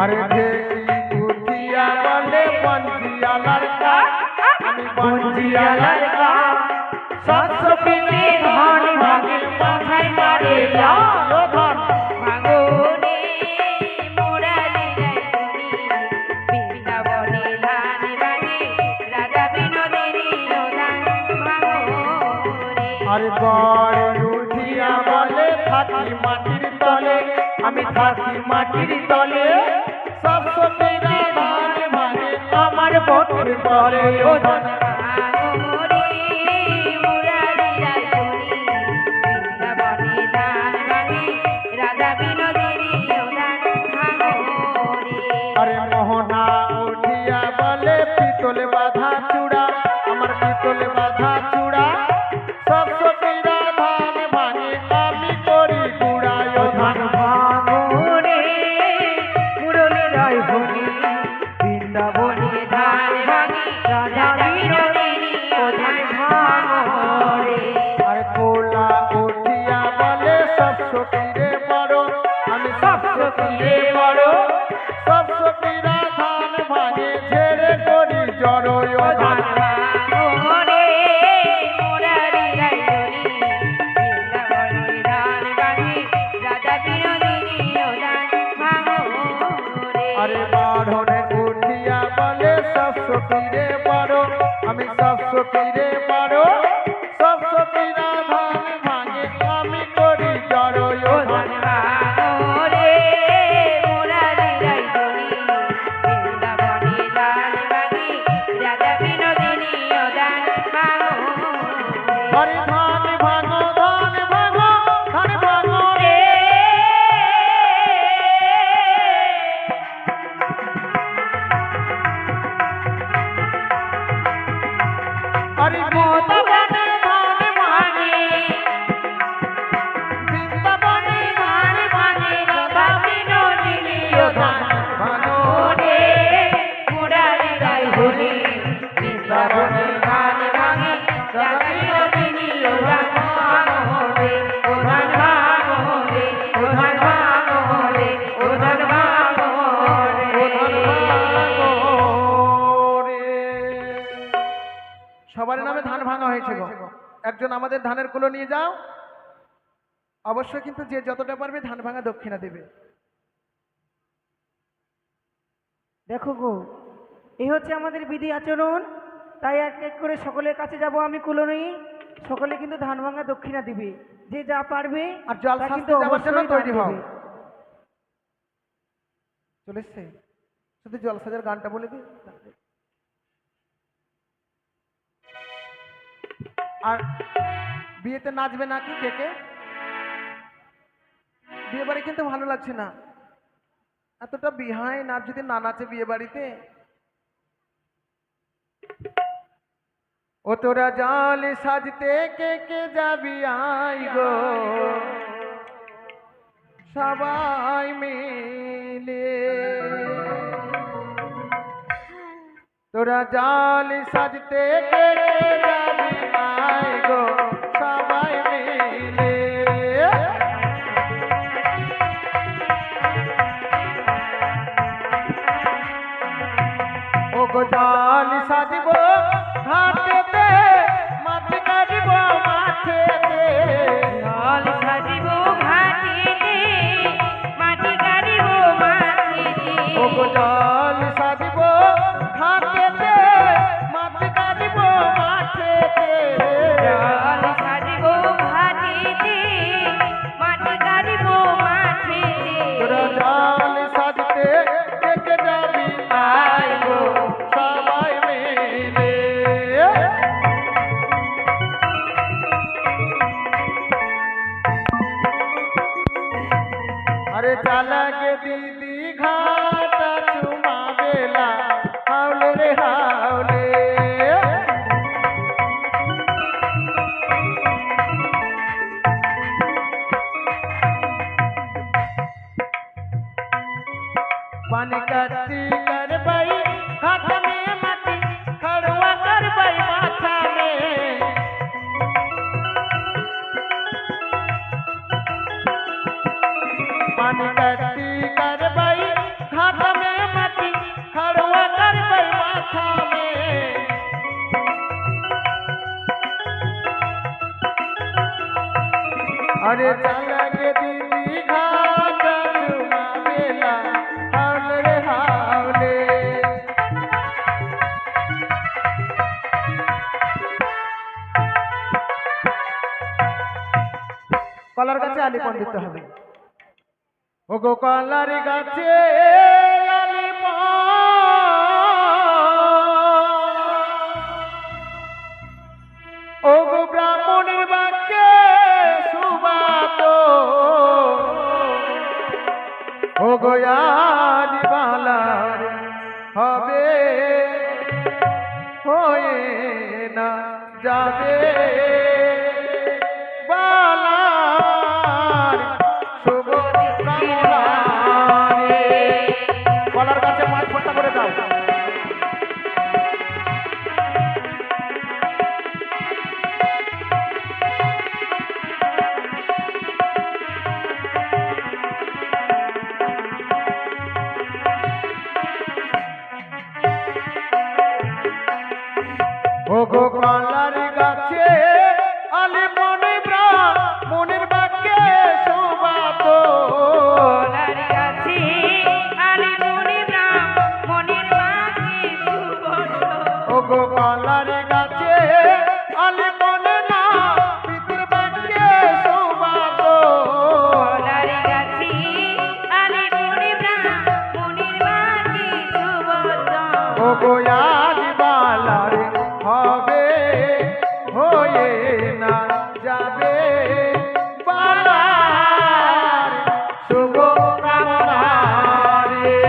আরে দেখি উঠিয়া বলে বঞ্জিয়ালার কাজ, আমি বঞ্জিয়ালার কাজ। শস্য পিতে ধন ভাগে মাথায় মারে ধন ভাঙনে মুরারি রায়নি বৃন্দাবনে ধান ভাগে রাজা বিনোদিনী দান ভাঙনে। আরে গড়ে উঠিয়া বলে থাকি মাটির তলে, আমি থাকি মাটির তলে। সব সখীরা ধান ভাঙে আমার বটের তলে ও ধন। আরে মোহনা উঠিয়া বলে পিতলে বাঁধা চূড়া, আমার পিতলে বাঁধা চূড়া। সব সখীরা ধান ভাঙে আমি করি গুড়ায় ও ধন। ভাঙনে মুরলী রায় হনি বৃন্দাবনে ধান ভাঙে রাজা বিনোদিনী ধান ভাঙনে। আরে কোলা উঠিয়া বলে সব সখীরে বড়, আমি সব সখীরে বড়। সব সখীরা ধান ভাঙে ঝেড়ে করি জড় ও ধন। ভাঙনে মুরারি রায় হনি বৃন্দাবনে ধান ভাঙে রাজা বিনোদিনী ধান ভাঙনে। আরে বাঢ়নে উঠিয়া বলে সব সখীরে বড়, আমি সব সখীরে বড়। সব সখীরা ধান ভাঙে আমি করি জড় ও ধন। ভাঙনে মুরারি রায় হনি বৃন্দাবনে ধান ভাঙে রাজা বিনোদিনী ধান ভাঙনে। আরে ধান ভাঙো ধান ভাঙো ধান ভাঙো রে। আরে বৃন্দাবনে ধান ভাঙে, বৃন্দাবনে ধান ভাঙে রাধা বিনোদিনী ও ধান ভাঙো রে। মুরারি রায় হনি বৃন্দাবনে ধান ভাঙে রাজা বিনোদিনী ধান ভাঙনে। ধান ভাঙনে ধান ভাঙনে ধান ভাঙনে। সবার নামে ধান ভাঙা হয়েছে গো। একজন আমাদের ধানের কুলো নিয়ে যাও। অবশ্যই কিন্তু যে যতটা পারবে ধান ভাঙা দক্ষিণা দেবে। দেখো গো, এই হচ্ছে আমাদের বিধি আচরণ। তাই এক এক করে সকলের কাছে যাব আমি কুলো নিয়ে। সকলে কিন্তু ধান ভাঙা দক্ষিণা দিবে, যে যা পারবে। আর জল তা শাস্তি কিন্তু যাওয়ার জন্য অবশ্যই তৈরি দান হও। দেবে। চলে এসছে, শুধু জলসাজের গানটা বলে দিই। আর বিয়েতে নাচবে নাকি কে কে? বিয়ে বাড়ি কিন্তু ভালো লাগছে না, এতটা বিহাই নাচ যদি না নাচে বিয়ে বাড়িতে। ও তোরা জল সাজতে কে কে যাবি আই গো সবাই মিলে। তোরা জল সাজতে কে কে যাবি আই গো সবাই মিলে। ও গো জল সাজব ঘাটেতে, মাটি কাটব মাঠেতে। জল সাজিব ঘাটিতে মাটি কাটিব মাটিতে। ও গো জল সাজব ঘাটেতে, মাটি কাটব মাঠেতে। জল সাজিব ঘাটিতে মাটি কাটিব মাটিতে। তোরা জল সাজতে কে যাবি আই গো সবাই মিলে। আরে চালাকে দিদি ঘাটা চুমা বেলা হাওলে রে হাওলে। पानी कट्टी कर बई हाथ में मटी खड़वा कर बई माथा में। पानी कट्टी থামে अरे चल गे दीदी घाट चुमा बेला हावले रे हावले কলার গাছে আলি পন দিতে হবে ও গো কলার গাছে আলি পন ও গো ব্রাহ্মণের বাক্যে সুবাতো ও গো আজ বালার হবে হয়ে না যাবে বালার শুভ কামনা রে কলার গাছে মাছ ফোঁটা করে দাও ও গো কলার গাছে আলি মনে মনের বাক্যে শোভাতো কলার গাছে আলি মনে মনের বাকি সুবর্ণ ও গো কলার গাছে আলি মনে না পিতৃ বাক্যে শোভাতো কলার গাছে আলি মনে মনের বাকি সুবর্ণ ও গো আজ বালার হবে হয়ে না যাবে বালার শুভ কামনা রে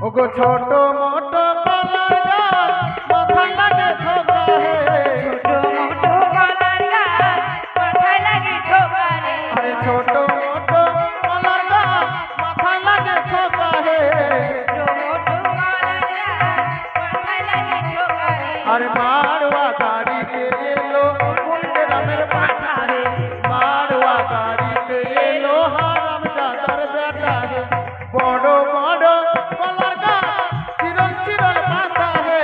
ও গো ছোট মোটো কলার গাছ মাথায় লাগে ধোকা হে ছোট মোটো কলার গাছ মাথায় লাগে ঠোকা রে আরে ছোট মোটো কলার গাছ মাথায় লাগে ধোকা হে ছোট মোটো কলার গাছ মাথায় লাগে ঠোকা রে আরে মারওয়া গাড়িতে এলো কুন্ডে রামের পাঠা রে মারওয়া গাড়িতে এলো হারাম জাদার বেটা রে বড় বড় কলার গাছ চিরল চিরল পাতা হে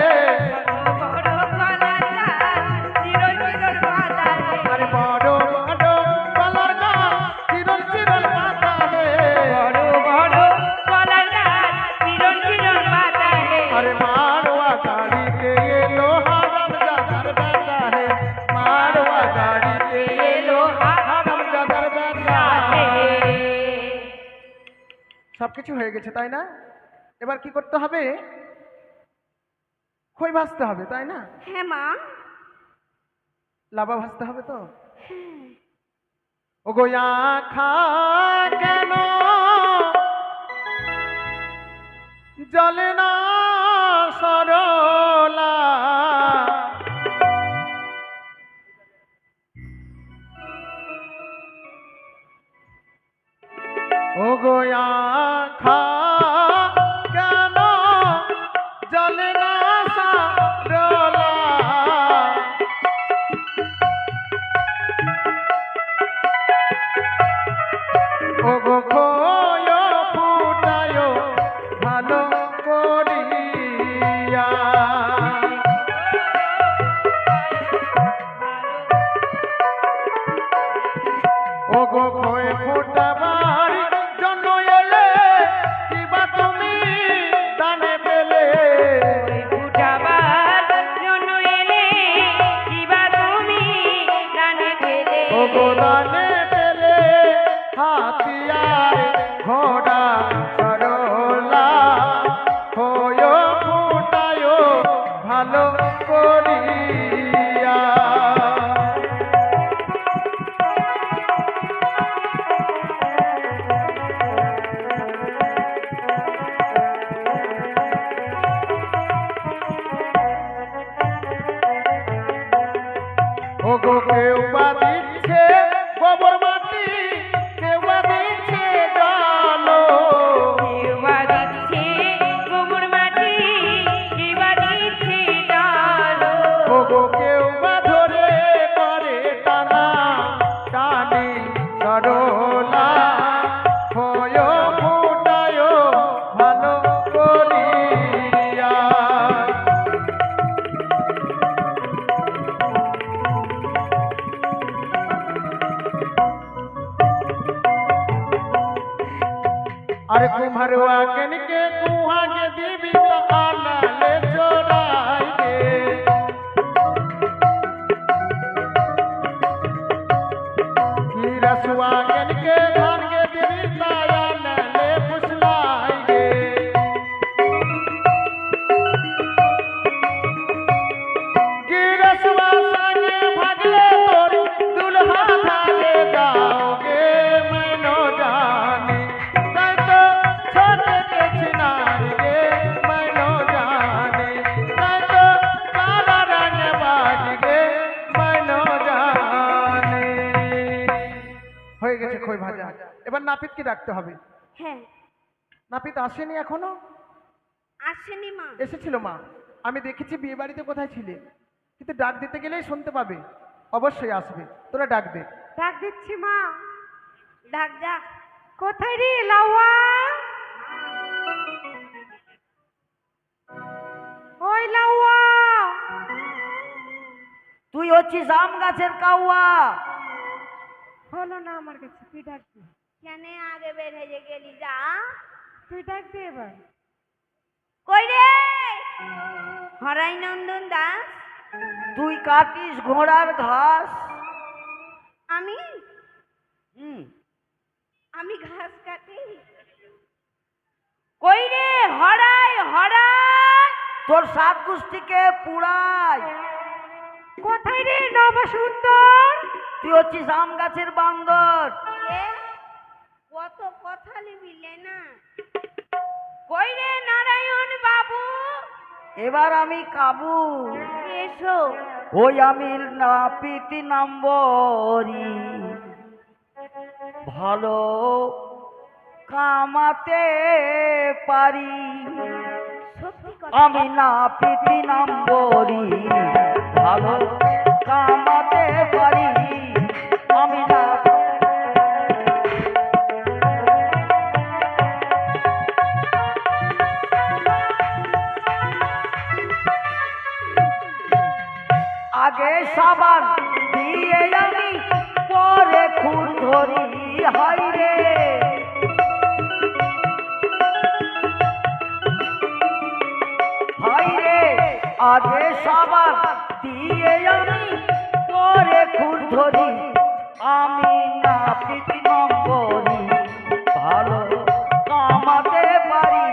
বড় কলার গাছ চিরল চিরল পাতা রে আরে বড় বড় কলার গাছ চিরল চিরল পাতা হে বড় বড় কলার গাছ চিরল চিরল পাতা রে अरे मारवा गाड़ी के ये लोहा हम जादर बैठा है मारवा गाड़ी के ये लोहा हम जादर बैठा है সবকিছু হয়ে গেছে তাই না এবার কি করতে হবে খই ভাজতে হবে তাই না হ্যাঁ মা লাবা ভাজতে হবে তো ও গোয়া খা কেন জলে না সরলা ও গোয়া খা কেন জলে না সরলা ও গো খোয় ফুটায় ভালো করিয়া ও গো খোয় ফুটাবার জন্য এলে কিবা তুমি দানে পেলে ফুটাবার জন্য এলে কিবা তুমি দানে পেলে ও গো দানে পেলে হাতিয়ার ঘোড়া সরলা হয় ফুটায় ভালো করিয়া ও গো কেউ বা দিচ্ছে গোবর अरे कुम्हरवा कन के कुहा के दीवी तो आना ले चोराएंगे कि रसुआ कन के धान के दीवी तो आना ले फुसलाएंगे कि रसुआ संगे भगले तोरी दुल्हा थाले जाओगे मैनो जाने तै तो छोटे के छिनाएंगे मैनो जाने तै तो काला रंग बाजगे मैनो जाने হয়ে গেছে খই ভাজা এবার নাপিতকে ডাকতে হবে হ্যাঁ নাপিত আসেনি এখনো আসেনি মা এসেছিল মা আমি দেখেছি বিয়ে বাড়িতে কোথায় ছিলে কিন্তু ডাক দিতে গেলেই শুনতে পাবে অবশ্যই আসবে তোরা ডাক দে ডাক দিচ্ছি মা। ডাক যা কোথায় রে লাউয়া? ওই লাউয়া, তুই হচ্ছিস আম গাছের কাউয়া। হলো না আমার কাছে, তুই ডাক দে, কেন আগে বের হয়ে গেলি যা তুই ডাক দে এবার। কই রে হরাই নন্দন দাস তুই কাটিস ঘোড়ার ঘাস। আমি হুম, আমি ঘাস কাটি কই রে হরাই হরাই তোর সাত গোষ্ঠীকে পুরাই। কোথায় রে নব সুন্দর? তুই হচ্ছিস আম গাছের বান্দর। এ, কত কথা লিবিলে না কই রে নারায়ণ বাবু এবার আমি কাবু। এসো ওই আমি নাপিত নম্বরি, ভালো কামাতে পারি। সত্যি কথা আমি নাপিত নম্বরি, ভালো কামাতে পারি। আমি না আগে সাবান দিয়ে আমি পরে খুর ধরি। হাই রে হাই রে, আগে সাবান দিয়ে আমি পরে খুর ধরি। আমি নাপিত নম্বরি, ভালো কামাতে পারি।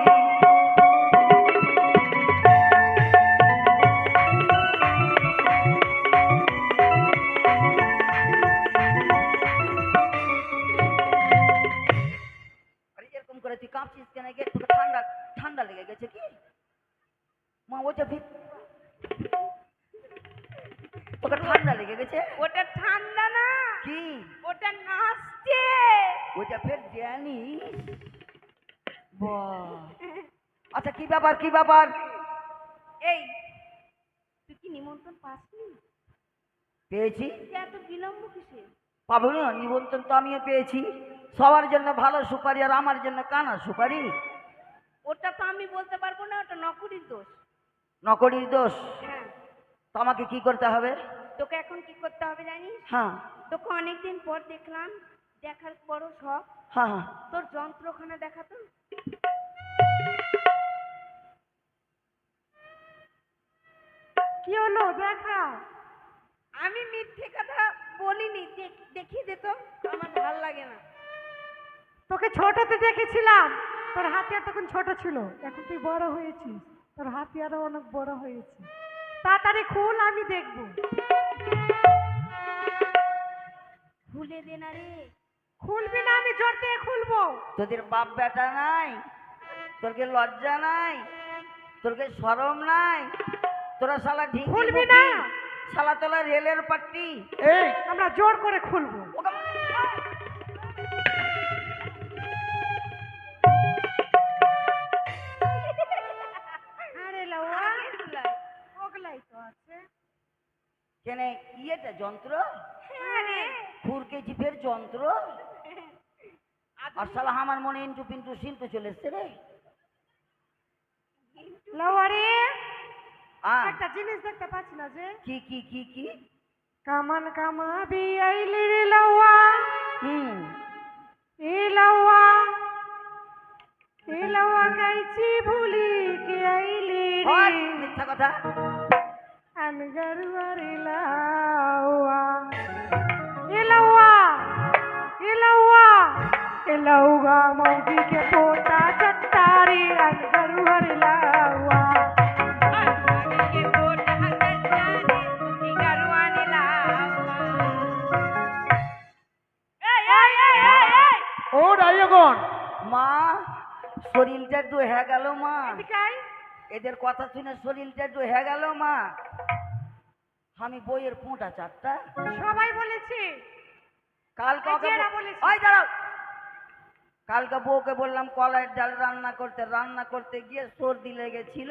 আরে এরকম করে তুই কাঁপছিস কেন? গে তোকে ঠান্ডা ঠান্ডা লেগে গেছে কি? মা ওটা তোকে ঠান্ডা লেগে গেছে? ওটা ঠান্ডা না কি ওটা নাচছে ওটা ফের জানিস? বাহ, আচ্ছা কি ব্যাপার কি ব্যাপার? এই তুই কি নিমন্ত্রণ পাসনি পেয়েছি। এত বিলম্ব কিসে পাবো না নিমন্ত্রণ তো আমিও পেয়েছি। সবার জন্য ভালো সুপারি আর আমার জন্য কানা সুপারি। ওটা তো আমি বলতে পারবো না ওটা নকুরির দোষ নকরির দোষ। হ্যাঁ তো আমাকে কি করতে হবে? তোকে এখন কি করতে হবে জানিস হ্যাঁ তোকে অনেকদিন পর দেখলাম দেখার বড় শখ হ্যাঁ হ্যাঁ, তোর যন্ত্রখানা দেখাতো কি হলো দেখা? আমি মিথ্যে কথা বলিনি দেখিয়ে দে তো আমার ভাল লাগে না তোকে ছোটতে দেখেছিলাম, তোর হাতিয়ার তখন ছোট ছিল, এখন তুই বড় হয়েছিস, তোর হাতিয়ারও অনেক বড় হয়েছে। তাড়াতাড়ি খুল, আমি দেখব। ভুলে দে না রে খুলবি না? আমি জোর দিয়ে খুলবো। তোদের বাপ বেটা নাই, তোরকে লজ্জা নাই, তোরকে শরম নাই? তোরা শালা ঠিক খুলবি না? শালা তোলা রেলের পাট্টি। এই আমরা জোর করে খুলবো। আরে লাউয়া, ওগুলাই তো আছে। কেন ইয়েটা যন্ত্র? হ্যাঁ রে ফুরকে জিপের যন্ত্র। আর শালা আমার মনে ইন্টু পিন্টু সিন্টু চলে এসছে রে। লাউয়া রে, আ, একটা জিনিস দেখতে পাচ্ছি না যে? কি কি কি কি? কামান কামাবি আইলি রে লাউয়া, হুম, এ লাউয়া, কাছি ভুলি কে আইলি হয়, রে মিথ্যা কথা। আনগরুয়ারি লাওয়া এলাওয়া এলাওয়া এলাওগা মৌগি কে পোতা চট্টারি আনগরুয়ারি লাওয়া ও রায়গণ, মা শরীরটা ডোহে গেল মা, এদিকে আয়। এদের কথা শুনে শরীরটা ডোহে গেল মা। আমি বইয়ের পোঁটা চারটা সবাই বলেছে কালকে এই ওকে যে এরা বলেছে। ওই দাঁড়াও, কালকে বউকে বললাম কলাইয়ের ডাল রান্না করতে গিয়ে সর্দি লেগেছিল,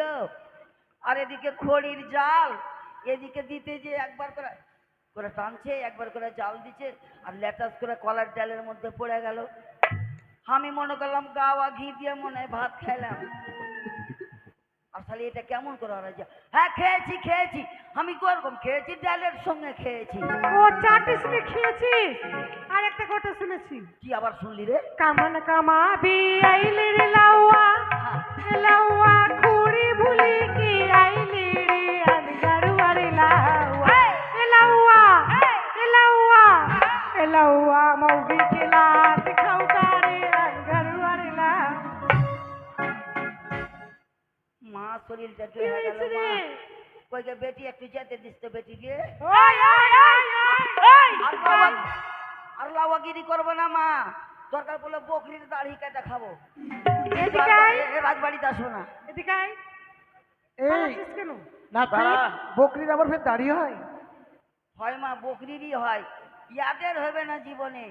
আর এদিকে খড়ির জাল, এদিকে দিতে যে একবার করে করে টানছে, একবার করে জাল দিচ্ছে, আর লেটাস করে কলার ডালের মধ্যে পড়ে গেল। আমি মনে করলাম গাওয়া ঘি দিয়ে মনে হয় ভাত খাইলাম, আর তাহলে এটা কেমন করে ওরা যা, হ্যাঁ খেয়েছি, আমি কোরকম খেয়েছি, ডালের সঙ্গে খেয়েছি। ও চারটে শুনে খেয়েছিস আর একটা কথা শুনেছি কি আবার শুনলি রে? কামান কামাবি আইলি রে লাওয়া লাওয়া খুরি ভুলি কি আইলি রে আনগরুয়ারি লাওয়া লাওয়া লাওয়া লাওয়া মৌগি কে লাত খাওগা রে আনগরুয়ারি লাওয়া মা শরীরটা ডুবে গেল মা। কইকে বেটি একটু যেতে দিস তো বেটি দিয়ে। ওই ওই ওই আর লাওয়াগিরি করবো না মা, দরকার পড়লে বকরির দাড়ি কেটে খাবো। এদিকে আয়। এ রাজবাড়িতে আসবো না। এদিকে আয় এই পালাচ্ছিস কেন নাতি, দাঁড়া। বকরির আবার ফের দাঁড়িয়ে হয়? হয় মা, বকরিরই হয়, ইয়াদের হবে না জীবনে।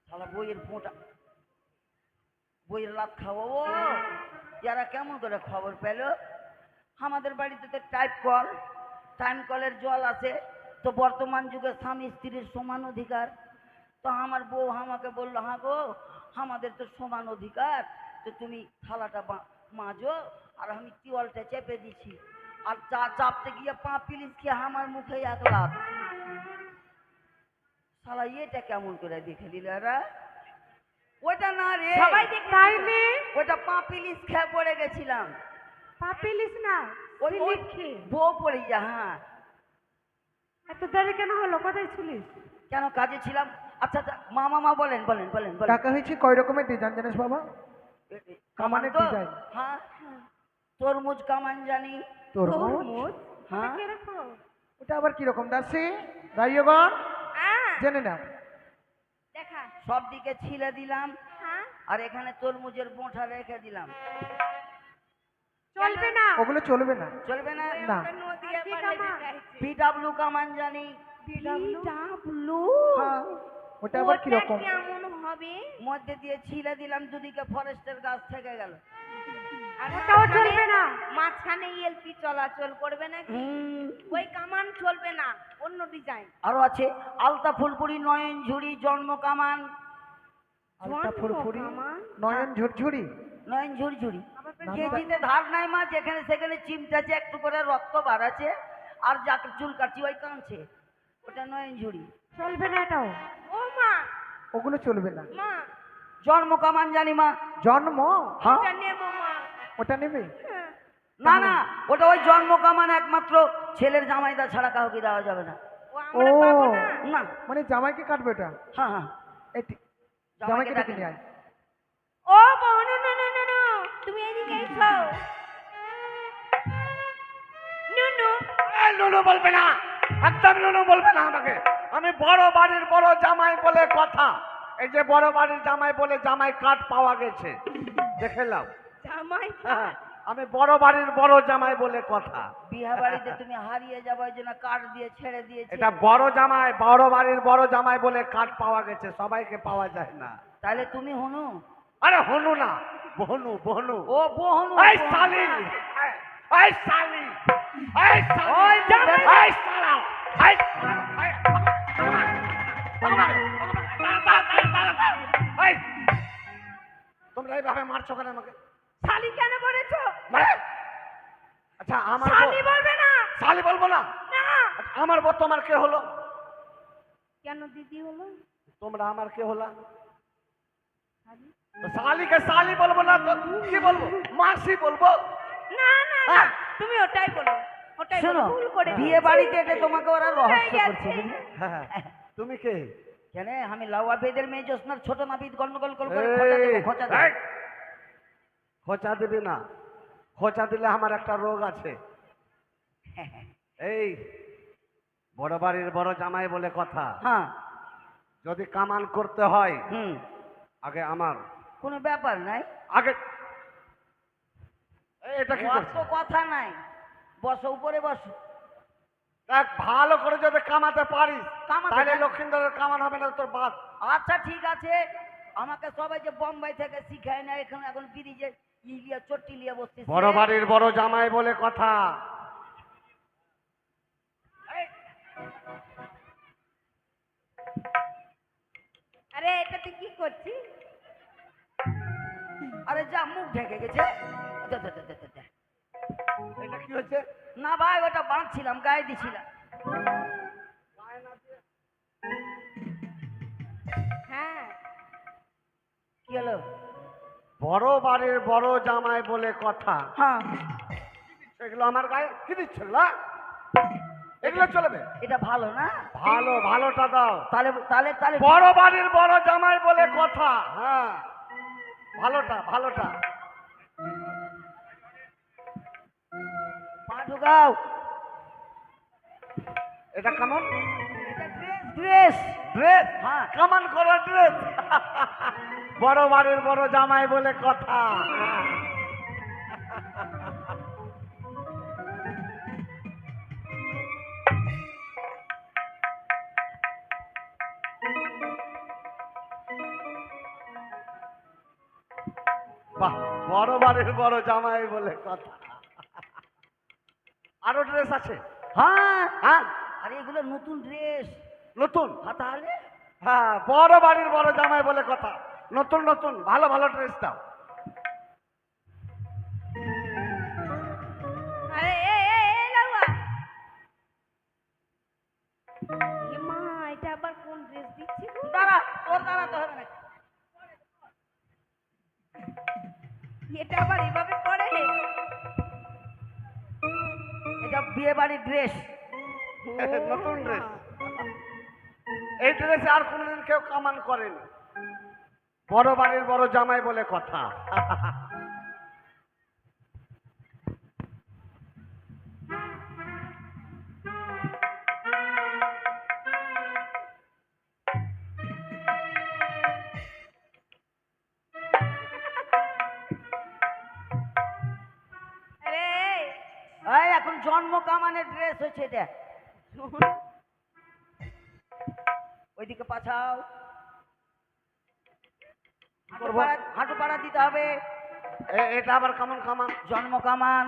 শালা বইয়ের লাত খাবো ও, যারা কেমন করে খবর পেল? আমাদের বাড়িতে তো টাইম কলের জল আছে, তো বর্তমান যুগে স্বামী স্ত্রীর সমান অধিকার। তো আমার বউ আমাকে বললো, হ্যাঁ গো আমাদের তো সমান অধিকার, তো তুমি থালাটা মাজো, আর আমি টিওয়ালটা চেপে দিছি, আর চা চাপতে গিয়ে পা পিলিস খেয়ে আমার মুখে এক লাত। শালা এটা কেমন করে দেখে দিল এরা? ওটা না রে, সবাই তাইলে ওটা পা পিলিস খেয়ে পড়ে গেছিলাম। পাপিলিস না ওই লিখে বউ পড়ে যা। হ্যাঁ, এত দেরি কেন হলো কোথায় ছিলিস কেন কাজে ছিলাম। আচ্ছা আচ্ছা, মা বলেন। টাকা হয়েছে কয় রকমের ডিজাইন জানিস বাবা? কামানের তো? ডিজাইন। হ্যাঁ, তরমুজ কামান জানি। তরমুজ? হ্যাঁ, কিরকম ওটা আবার কিরকম দাসি? রায়গণ জেনে নাও। দেখা সব দিকে ছিলে দিলাম, হ্যাঁ আর এখানে তরমুজের বোঁটা রেখে দিলাম। চলবে না ওগুলো চলবে না। চলবে না? না। নদিয়া আর কি পাড়ায় কামান? চাইছে। পিডাব্লু কামান জানি। ডাবলু হ্যাঁ, ওটা আবার ওটা কিরকম? কেমন হবে? মধ্যে দিয়ে ছিলে দিলাম, দুদিকে ফরেস্টের গাছ থেকে গেল। আর ওটাও চলবে না মাঝখানে এলপি চলাচল করবে নাকি? ওই কামান চলবে না, অন্য ডিজাইন। আরো আছে আলতা ফুলপুরি, নয়ন ঝুড়ি, জন্ম কামান। আলতা ফুরফুরি, কামান? নয়ন ঝুরঝুরি। নয়ন ঝুরঝুরি নামটা- কেজিতে ধার নাই মা, যেখানে সেখানে চিমটাছে, একটু করে রক্ত বাড়াচ্ছে, আর যাকে চুল কাটছি ওই কাঁদছে, ওটা নয়ন ঝুড়ি। চলবে না এটাও ও মা, ওগুলো চলবে না। মা জন্ম কামান জানি মা। জন্ম? হ্যাঁ, এটা নেবো মা। ওটা নেবে? হ্যাঁ। না ওটা ওই জন্ম কামান একমাত্র ছেলের জামাইদা ছাড়া কাউকে দেওয়া যাবে না। ও আমরা ও। পাবো না। না, মানে জামাইকে কাটবে ওটা? হ্যাঁ, এটি জামাইকে জামাইকে ডাকে ডেকে নিয়ে আয়। ও বোন, না, তুমি এদিকে এসো। নুনু, নুনু বলবে না, একদম নুনু বলবে না আমাকে। আমি বড় বাড়ির বড় জামাই বলে কথা। এই যে বড় বাড়ির জামাই বলে জামাই কাঠ পাওয়া গেছে, দেখে নাও। জামাই হ্যাঁ, আমি বড় বাড়ির বড় জামাই বলে কথা। বিয়ে বাড়িতে তুমি হারিয়ে যাবো, ওই জন্য কাঠ দিয়ে ছেড়ে দিয়েছে। এটা বড় জামাই, বড় বাড়ির বড় জামাই বলে কাঠ পাওয়া গেছে, সবাইকে পাওয়া যায় না। তাহলে তুমি হনু। আরে হনু না, বহনু বহনু। ও বহনু। এই শালি, এই শালি, এই শালি, ওই জামাই। এই শালা, এই এই, তোমরা এইভাবে মারছো কেন আমাকে? শালি কেন বলেছো? মানে আচ্ছা, আমার বউ- শালি বলবে না। শালি বলবো না? না। আচ্ছা, আমার বউ তোমার কে হলো? কেন দিদি হলো? তোমরা আমার কে হলা? তো শালিকে শালি বলবো না তো কি বলবো? মাসি বলবো। না না না হ্যাঁ। তুমি ওটাই বলো, ওটাই বলো, শোনো, ভুল করে বিয়ে বাড়িতে এটা তোমাকে ওরা রহস্য গেছে। করছে বুঝলে? হ্যাঁ, তুমি কে? কেন আমি লাউয়া বেদের মেয়ে জ্যোৎস্নার ছোট নাপিত গন্ডগোল করে খোঁচা দেবো, এই, খোঁচা দেবো। এই, খোঁচা দিবি না, খোঁচা দিলে আমার একটা রোগ আছে। এই বড় বাড়ির বড় জামাই বলে কথা, হ্যাঁ, যদি কামান করতে হয় হুম, আগে আমার, কোনো ব্যাপার নাই, আগে এই, এটা কি অত করছো? কথা নাই, বসো উপরে বসো। দেখ ভালো করে যদি কামাতে পারিস কামাতে তাহলে পারি। লক্ষিন্দরের কামান হবে না তোর বাদ। আচ্ছা ঠিক আছে, আমাকে সবাই যে বোম্বাই থেকে শিখায় না, এখানে এখন ব্রিজে ইলিয়া চট্টি লিয়ে বসছে। বড় বাড়ির বড় জামাই বলে কথা। আরে এটা তুই কি করছিস? আরে যা, মুখ ঢেকে গেছে। যা, যা, যা, যা, যা, যা। এটা কি হচ্ছে? না ভাই, ওটা বাঁধছিলাম, গায়ে দিছিলাম। হ্যাঁ কি হলো? বড় বাড়ির বড় জামাই বলে কথা। হ্যাঁ, এগুলো আমার গায়ে কি দিচ্ছ এগুলো? এগুলো চলবে? এটা ভালো না? ভালো, ভালোটা দাও। তাহলে তাহলে তাহলে বড় বাড়ির বড় জামাই বলে কথা। হ্যাঁ, ভালোটা, ভালোটা। পা ঢুকাও। এটা কেমন এটা ড্রেস, ড্রেস। ড্রেস? হ্যাঁ। কামান করা ড্রেস। বড় বাড়ির বড় জামাই বলে কথা। বাহ, বড় বাড়ির বড় জামাই বলে কথা। আরো ড্রেস আছে? হ্যাঁ, হ্যাঁ, আরে এগুলো নতুন ড্রেস। নতুন? হ্যাঁ, তাহলে হ্যাঁ, বড় বাড়ির বড় জামাই বলে কথা। নতুন নতুন ভালো ভালো ড্রেস দাও। আরে এ লাউয়া, এ মা এটা আবার কোন ড্রেস দিচ্ছি গো? দাঁড়া, তোর দাঁড়াতে হবে না। এটা আবার এভাবে পরে? এটা বিয়ে বাড়ির ড্রেস। নতুন ড্রেস। এই ড্রেসে আর কোনোদিন কেউ কামান করেনি। বড় বাড়ির বড় জামাই বলে কথা। আরে এই এখন জন্ম কামানের ড্রেস হচ্ছে এটা। ওইদিকে পাছাও। করবো? হাঁটু পাড়া দিতে হবে। এটা আবার কেমন কামান? জন্ম কামান।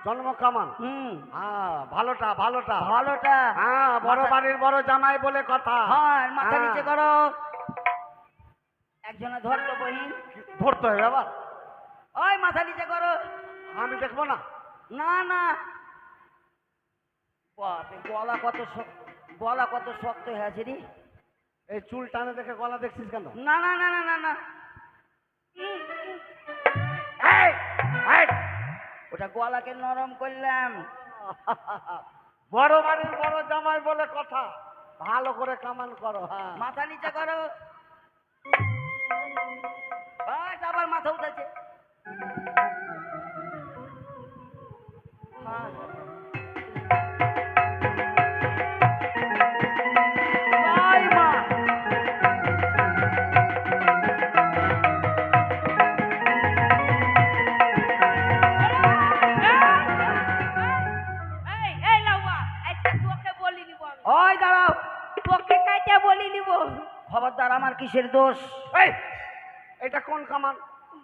জন্ম কামান? হুম, হ্যাঁ, ভালোটা, ভালোটা। ভালোটা। হ্যাঁ, বড় মাথা- বাড়ির বড় জামাই বলে কথা। হ্যাঁ, মাথা হ্যাঁ। নিচে করো। একজনে ধরতো বহিন। ধরতে হবে আবার? ওই মাথা নিচে করো। আমি দেখবো না? না না, বাপরে, গলা কত শক্ত হয়ে আছে রে। এই চুল টানে দেখে গলা দেখছিস কেন? না না না না না না, এই, এই, ওটা গলাকে নরম করলাম। বড় বাড়ির বড় জামাই বলে কথা। ভালো করে কামান করো। হ্যাঁ, মাথা নিচে করো। বাস, আবার মাথা উঠেছে। হ্যাঁ। আই মা। এই লাউয়া, আজকে তোকে বলি নিব আমি। ওই দাঁড়াও, তোকে কাইটা বলি নিব। খবরদার, আমার কিসের দোষ? এই, এটা কোন কামান?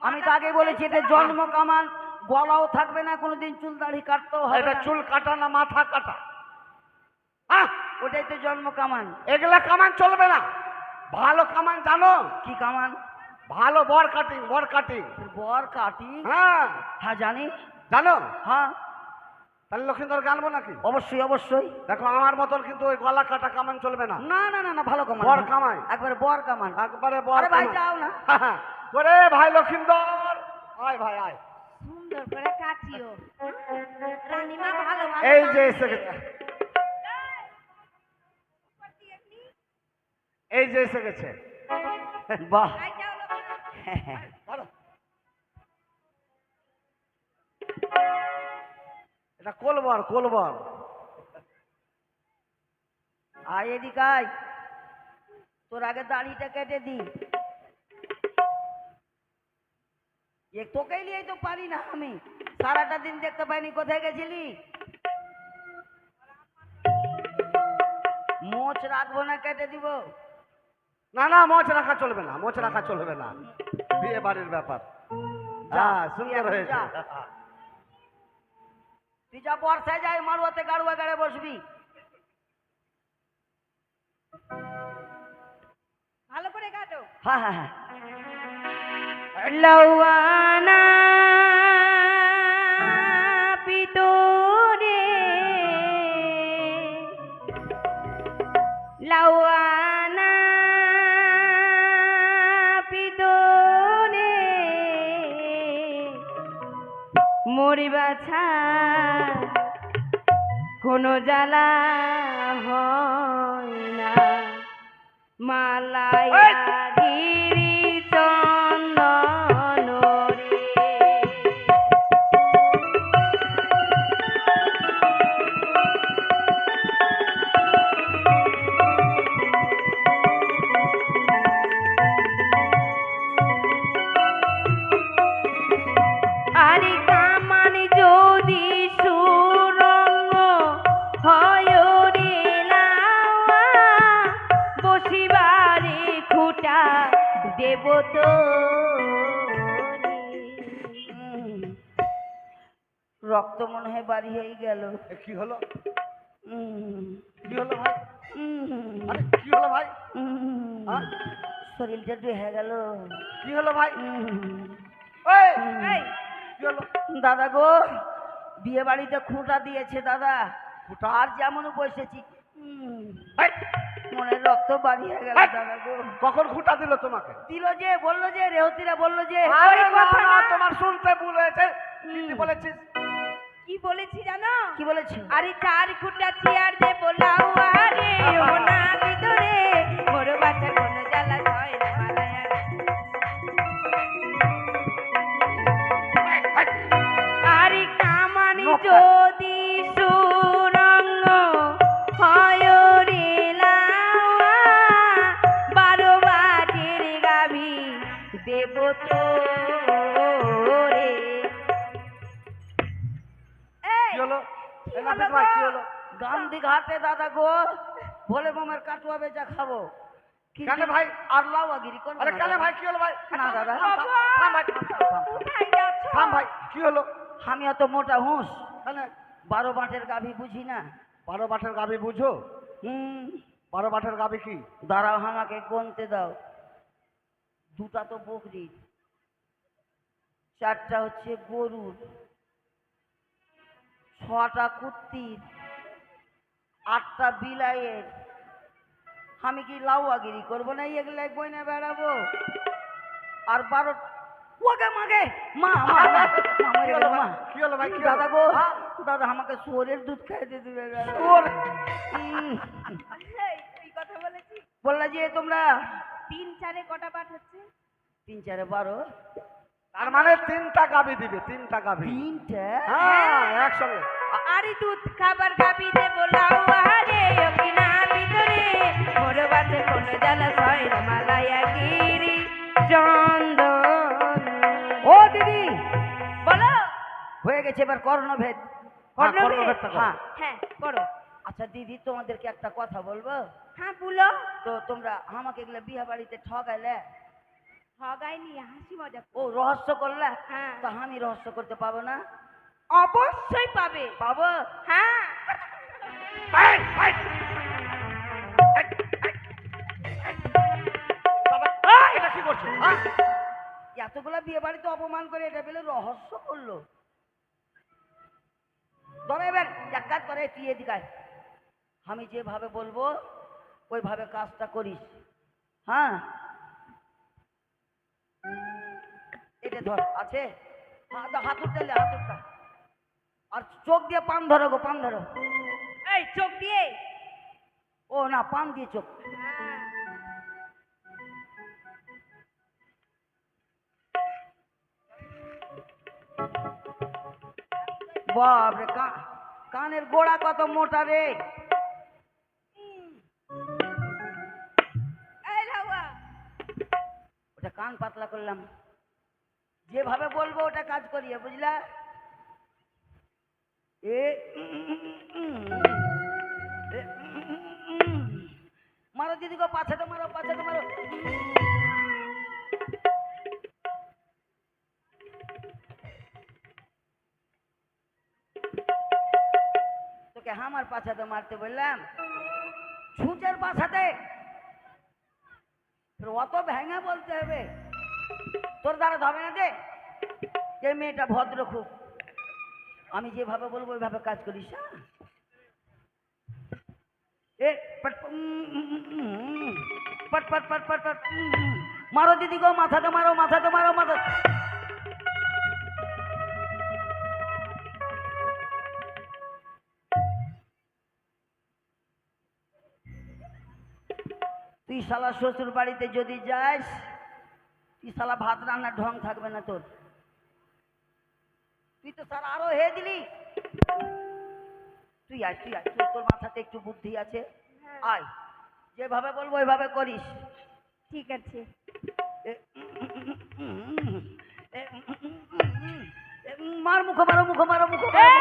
আমি তো আগে বলেছি এটা জন্ম কামান। গলাও থাকবে না, কোনোদিন চুল দাড়ি কাটতেও হবে এটা না। চুল কাটা না মাথা কাটা? হ্যাঁ, ওটাই তো জন্ম কামান। এগুলা কামান চলবে না। ভালো কামান জানো? কি কামান? ভালো বর কাটিং, বর কাটিং। বর কাটি? হ্যাঁ, হ্যাঁ জানি। জানো? হ্যাঁ, তাহলে লক্ষিন্দর গানবো নাকি? অবশ্যই অবশ্যই। দেখো আমার মতন কিন্তু ওই গলা কাটা কামান চলবে না। না না না না, ভালো কামান, বর কামাই, একবারে বর কামান। একবারে বর আরে ভাই কামাই। যাও না। ওরে ভাই লক্ষিন্দর, আয় ভাই আয়। সুন্দর করে কাটিও রানীমা, ভালো ভালো এই যে গান এসে দিবে। গেছে, এই যে এসে গেছে। বাহ। আই যাও লোকনা। ধরো। এটা কোলবর কোলবর। আয় এদিকে আয়, তোর আগে দাড়িটা কেটে দি। তোকেই নিয়ে তো পারি না আমি, সারাটা দিন দেখতে পাইনি, কোথায় গেছিলি? মোচ রাখবো না কেটে দিব? না না, মোচ রাখা চলবে না, মোচ রাখা চলবে না, বিয়ে বাড়ির ব্যাপার। যা, হ্যাঁ তুই সুন্দর এখন হয়েছে। যা। তুই যা বর্ষায় যাই মারুয়াতে গাড়ুয়া গাড়ে বসবি। ভালো করে কাটো। হ্যাঁ হ্যাঁ হ্যাঁ। লওয়ানা পিতরে লওয়ানা পিতরে মরিবা ছা কোনো জ্বালা হয় না মালায়া গিরি চন্দন রে। আরে কামান যদি সুরঙ্গ হয় রে লাওয়া, বসিবারে খুঁটা দেব তো রক্ত মনে হয় বাড়ি হয়ে গেল। এ কি হলো? উম, কি হলো ভাই? উম, আরে কি হলো ভাই? উম, হ্যাঁ? শরীরটা ডুহে গেল। কি হলো ভাই? উম, এই, এই, কি হলো? দাদা গো, বিয়ে বাড়িতে খুঁটা দিয়েছে দাদা, খুঁটা? আর যেমন বসেছি এই, মনে রক্ত বাড়ি হয়ে গেল এই! দাদা গো। কখন খুঁটা দিল তোমাকে? দিল যে, বললো যে, রেহতিরা বললো যে, আরে না, কথা না, না। তোমার শুনতে ভুল হয়েছে। কি বলেছিস? কি বলেছি জানো? কি বলেছি? আরে চার খুঁটা চেয়ার দে বোলাও আরে ও না ভিতরে মোর বাচ্চা কোন জ্বালা হয় না মালায়া। আরে কামানি যদি সুরঙ্গ হয় রে লাওয়া, 12 বাটের গাভী দেব তো রে। কি হলো? এই নাপিত ভাই কি হলো? গান্ধী ঘাটে দাদা গো, ভোলে মামার কাটুয়া বেচা খাবো। কিন্তু কেন ভাই? আর লাউয়াগিরি করবো আরে না কেন দাদা। ভাই কি হলো ভাই? না দাদা। থাম, থাম, থাম ভাই, থাম, থাম, থাম, থাম। কোথায় যাচ্ছ? থাম ভাই, কি হলো? আমি অত মোটা হুঁস, কেন? 12 বাটের গাভী বুঝি না। 12 বাটের গাভী বুঝো? হুম, 12 বাটের গাভী কি? দাঁড়াও আমাকে গুনতে দাও। 2টা তো বকরির, 4টা হচ্ছে গরুর, 6টা কুত্তির, 8টা বিলাইয়ের। আমি কি লাউয়াগিরি করবো না, এগুলো বই না বেড়াবো? আর 12 ওকে মাগে মা মা মা, মা মরে কি গেল হলো মা। ভাই? কি হলো ভাই? কি হলো? দাদা গো, হ্যাঁ? দাদা আমাকে শুয়োরের দুধ খাইতে দিবে দাদা। তোর এই, তুই কথা বলেছিস? বললা যে তোমরা 3 4 কটা পাঠ হচ্ছে? 3 4 12 তার মানে 3টা গাভী দিবে, 3টা গাভী। 3টা। হ্যাঁ একসঙ্গে। আরে দুধ খাবার খাবি দে বোলাও আরে ও কিনা ভিতরে মোর বাচ্চা কোন জ্বালা হয় না মালায়া গিরি চন্দন। ও দিদি, বলো। হয়ে গেছে এবার কর্ণভেদ। হ্যাঁ, কর্ণভেদ? কর্ণভেদটা করো। হ্যাঁ। হ্যাঁ করো। আচ্ছা দিদি, তোমাদেরকে একটা কথা বলবো। হ্যাঁ বলো। তো তোমরা আমাকে এগুলো বিয়ে বাড়িতে ঠকাইলে, ঠগাইনি, হাসি মজা। ও রহস্য করলে, হ্যাঁ। তা আমি রহস্য করতে পাবো না? অবশ্যই পাবে। পাবো। হ্যাঁ। এই, এই। বাবা, এটা কি করছো? হ্যাঁ? এতগুলা বিয়ে বাড়িতে অপমান করে এটা পেলে রহস্য করলো। ধরো এবার এক কাজ করে তুই এদিকে আয়। আমি যেভাবে বলবো ওইভাবে কাজটা করিস। হ্যাঁ, এটা ধর আছে, হাতুরটা লে, হাতুরটা। আর চোখ দিয়ে পান ধরো গো, পান ধরো। এই চোখ দিয়ে। ও না, পান দিয়ে চোখ। হ্যাঁ। বাপরে, কানের গোড়া কত মোটা রে। এই লাউয়া। ওটা কান পাতলা করলাম, যেভাবে বলবো ওটা কাজ করিয়ে, বুঝলা? এ মারো দিদি গো, পাছাতে মারো, পাছাতে মারো। তোকে আমার পাছাতে মারতে বললাম, ছুঁচের পাছাতে। অত ভেঙে বলতে হবে, তোর দ্বারা হবে না। দে, যে মেয়েটা ভদ্র খুব, আমি যেভাবে বলবো ওইভাবে কাজ করিস। হ্যাঁ? এ পট পট পট পট পট পট। মারো দিদি গো, মাথাতে মারো, মাথাতে মারো, মাথা। তুই শালা শ্বশুর বাড়িতে যদি যাস, তুই শালা ভাত রান্নার ঢং থাকবে না তোর। তুই তো স্যার আরো হে দিলি। তুই আয়, তুই আয়, তোর মাথাতে একটু বুদ্ধি আছে, আয়। যেভাবে বলবো ওইভাবে করিস। ঠিক আছে। মার, মুখো মারো, মুখো মারো, মুখো মারো।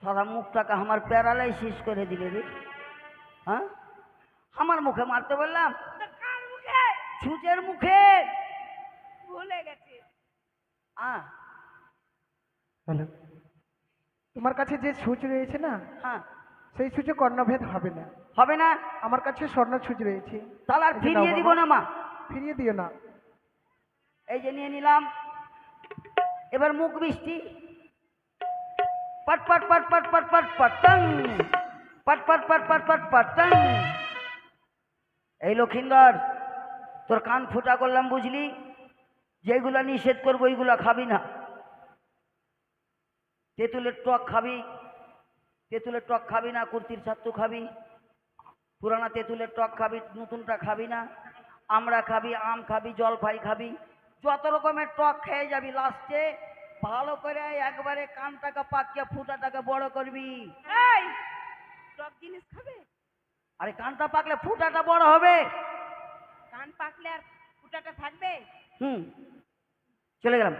সারা মুখটাকে আমার প্যারালাইসিস করে দিলে রে। হ্যাঁ, আমার মুখে মারতে বললাম, তো কার মুখে? ছুঁচের মুখে। ভুলে গেছি। হ্যালো, তোমার কাছে যে সূচ রয়েছে না, হ্যাঁ, সেই সূচে কর্ণভেদ হবে না। হবে না? আমার কাছে স্বর্ণ সূচ রয়েছে। তাহলে আর এই যে ফিরিয়ে নাও দিব বাবা। না মা। ফিরিয়ে দিও না। এই যে নিয়ে নিলাম, এবার মুখ বৃষ্টি। পট পট পট পট পট পট পটং, পট পট পট পট পট পটং। এই লক্ষিন্দর, তোর কান ফুটা করলাম, বুঝলি? যেগুলা নিষেধ করবো ওইগুলা খাবি না। তেঁতুলের টক খাবি, তেঁতুলের টক খাবি না। কুর্তির ছাত্তু খাবি, পুরানা তেঁতুলের টক খাবি, নতুনটা খাবি না। আমড়া খাবি, আম খাবি, জলপাই খাবি, যত রকমের টক খেয়ে যাবি। লাস্টে ভালো করে একবারে কানটাকে পাকিয়ে ফুটাটাকে বড় করবি। এই টক জিনিস খাবে? আরে কানটা পাকলে ফুটাটা বড় হবে। কান পাকলে আর ফুটাটা থাকবে? চলে গেলাম।